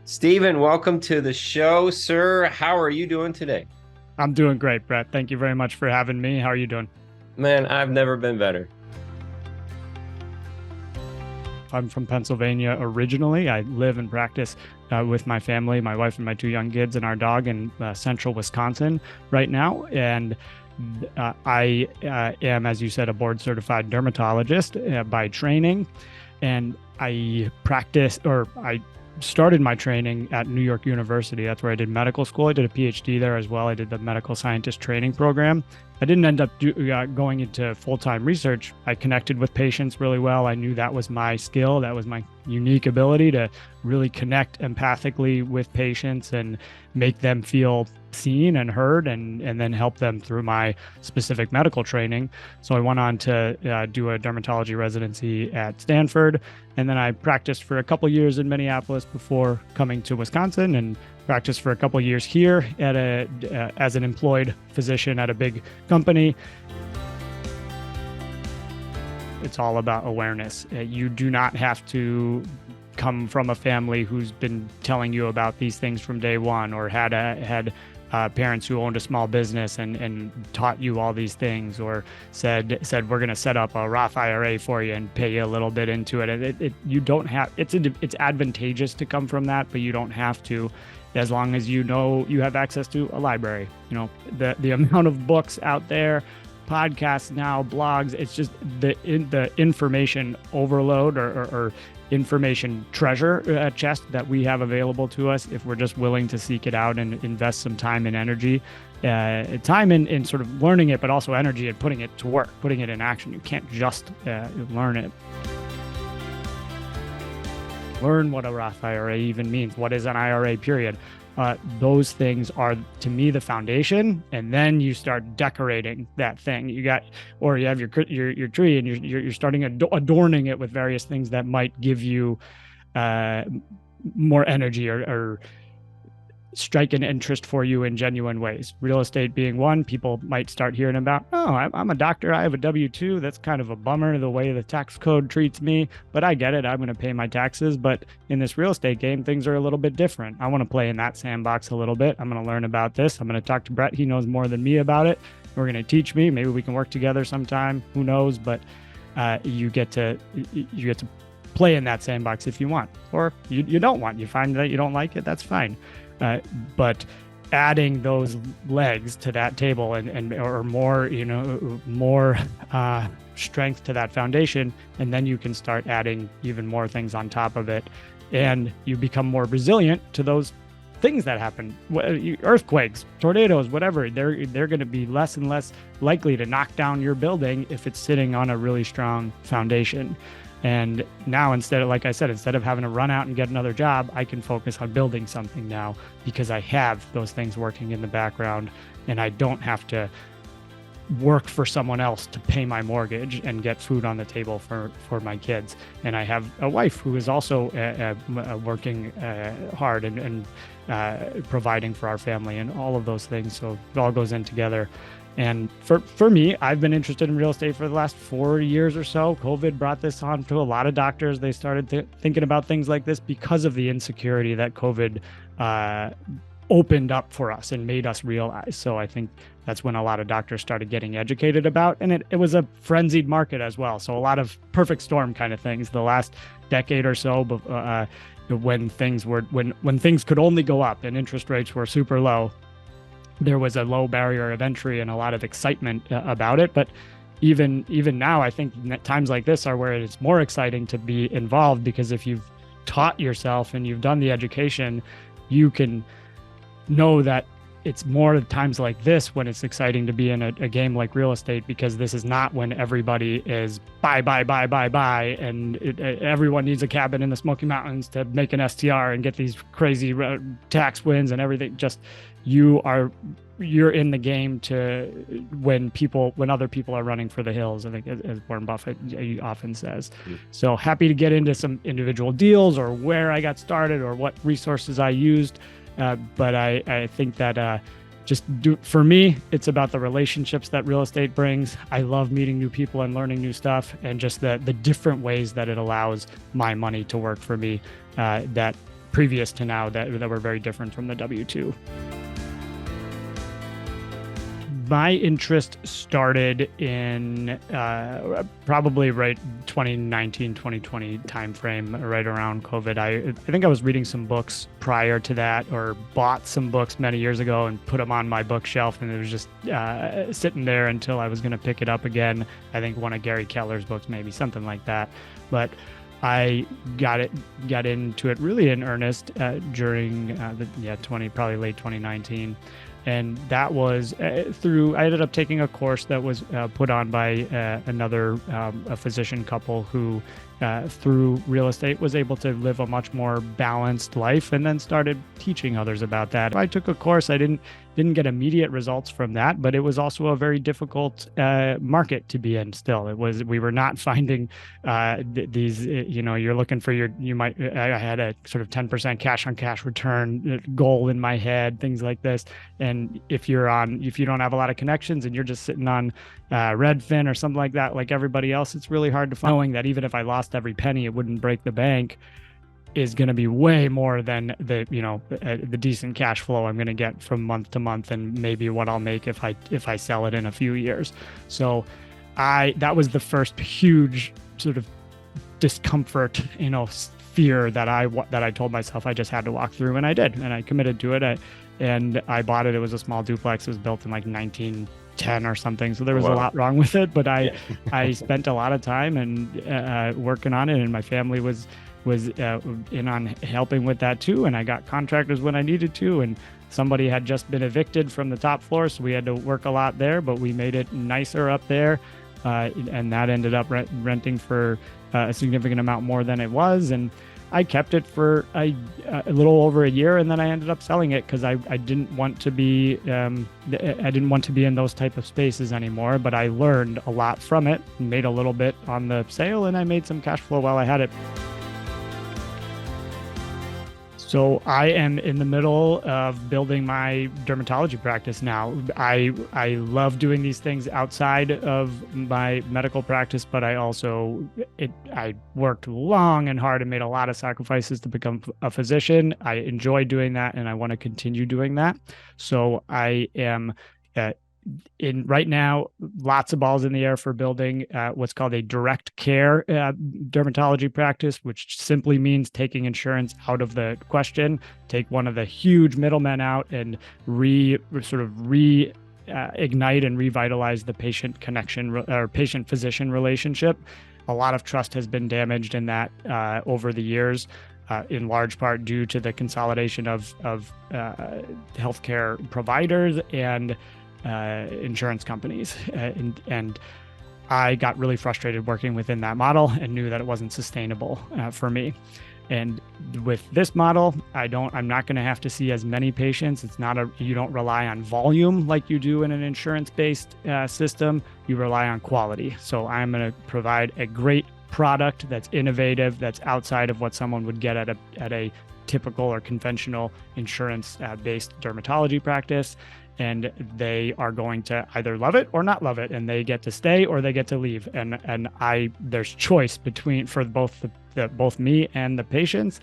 Stephen, welcome to the show, sir. How are you doing today? I'm doing great, Brett. Thank you very much for having me. How are you doing? Man, I've never been better. I'm from Pennsylvania originally. I live and practice with my family, my wife and my two young kids and our dog in central Wisconsin right now. And I am, as you said, a board certified dermatologist by training. And I started my training at New York University. That's where I did medical school. I did a PhD there as well. I did the medical scientist training program. I didn't end up going into full-time research. I connected with patients really well. I knew that was my skill. That was my unique ability to really connect empathically with patients and make them feel seen and heard, and then help them through my specific medical training. So I went on to do a dermatology residency at Stanford, and then I practiced for a couple years in Minneapolis before coming to Wisconsin, and practiced for a couple years here at as an employed physician at a big company. It's all about awareness. You do not have to come from a family who's been telling you about these things from day one, or had parents who owned a small business and taught you all these things, or said we're going to set up a Roth IRA for you and pay you a little bit into it. You don't have. It's advantageous to come from that, but you don't have to, as long as you know you have access to a library. You know, the amount of books out there, podcasts now, blogs. It's just the information overload or information treasure chest that we have available to us if we're just willing to seek it out and invest some time and energy, time in sort of learning it, but also energy and putting it to work, putting it in action. You can't just learn it. Learn what a Roth IRA even means. What is an IRA period? Those things are, to me, the foundation, and then you start decorating that thing. You have your tree, and you're starting adorning it with various things that might give you more energy or strike an interest for you in genuine ways. Real estate being one. People might start hearing about, oh, I'm a doctor, I have a W-2. That's kind of a bummer, the way the tax code treats me, but I get it. I'm going to pay my taxes. But in this real estate game, things are a little bit different. I want to play in that sandbox a little bit. I'm going to learn about this. I'm going to talk to Brett. He knows more than me about it. We're going to teach me. Maybe we can work together sometime. Who knows? But you get to play in that sandbox if you want, or you don't want. You find that you don't like it. That's fine. But adding those legs to that table or more, more strength to that foundation, and then you can start adding even more things on top of it, and you become more resilient to those things that happen. Earthquakes, tornadoes, whatever. They're going to be less and less likely to knock down your building if it's sitting on a really strong foundation. And now, instead of having to run out and get another job, I can focus on building something now because I have those things working in the background, and I don't have to work for someone else to pay my mortgage and get food on the table for my kids. And I have a wife who is also working hard and providing for our family and all of those things. So it all goes in together. And for me, I've been interested in real estate for the last 4 years or so. COVID brought this on to a lot of doctors. They started thinking about things like this because of the insecurity that COVID opened up for us and made us realize. So I think that's when a lot of doctors started getting educated about, and it was a frenzied market as well. So a lot of perfect storm kind of things the last decade or so, when things could only go up and interest rates were super low. There was a low barrier of entry and a lot of excitement about it. But even now, I think times like this are where it's more exciting to be involved, because if you've taught yourself and you've done the education, you can know that it's more times like this when it's exciting to be in a game like real estate, because this is not when everybody is buy, and everyone needs a cabin in the Smoky Mountains to make an STR and get these crazy tax wins and everything. Just you're in the game when other people are running for the hills, I think, as Warren Buffett often says. So happy to get into some individual deals or where I got started or what resources I used. But I think that for me, it's about the relationships that real estate brings. I love meeting new people and learning new stuff, and just the different ways that it allows my money to work for me that previous to now that were very different from the W-2. My interest started in probably right 2019, 2020 timeframe, right around COVID. I think I was reading some books prior to that, or bought some books many years ago and put them on my bookshelf, and it was just sitting there until I was going to pick it up again. I think one of 𝗘𝗀𝗃𝗃𝗃's books, maybe something like that. But I got into it really in earnest during probably late 2019. And that was I ended up taking a course that was put on by a physician couple who, through real estate, was able to live a much more balanced life, and then started teaching others about that. I took a course. I didn't get immediate results from that, but it was also a very difficult market to be in still. We were not finding these, you're looking for I had a sort of 10% cash on cash return goal in my head, things like this. And if you don't have a lot of connections and you're just sitting on Redfin or something like that, like everybody else, it's really hard to find. Knowing that even if I lost every penny, it wouldn't break the bank, is going to be way more than the decent cash flow I'm going to get from month to month, and maybe what I'll make if I sell it in a few years. So that was the first huge sort of discomfort, fear that I told myself I just had to walk through, and I did, and I committed to it. And I bought it. It was a small duplex. It was built in like 1910 or something. So there was a lot wrong with it, but I spent a lot of time and working on it, and my family was in on helping with that too. And I got contractors when I needed to, and somebody had just been evicted from the top floor, so we had to work a lot there, but we made it nicer up there. And that ended up renting for a significant amount more than it was. And I kept it for a little over a year, and then I ended up selling it because I didn't want to be in those type of spaces anymore. But I learned a lot from it, made a little bit on the sale, and I made some cash flow while I had it. So I am in the middle of building my dermatology practice now. I love doing these things outside of my medical practice, but I worked long and hard and made a lot of sacrifices to become a physician. I enjoy doing that, and I want to continue doing that. So I am right now, lots of balls in the air for building what's called a direct care dermatology practice, which simply means taking insurance out of the question, take one of the huge middlemen out, and reignite and revitalize the patient connection or patient-physician relationship. A lot of trust has been damaged in that over the years, in large part due to the consolidation of healthcare providers and insurance companies. And I got really frustrated working within that model and knew that it wasn't sustainable for me. And with this model, I'm not going to have to see as many patients. You don't rely on volume like you do in an insurance-based system. You rely on quality. So I'm going to provide a great product that's innovative, that's outside of what someone would get at a typical or conventional insurance-based dermatology practice. And they are going to either love it or not love it, and they get to stay or they get to leave. And there's choice for both me and the patients.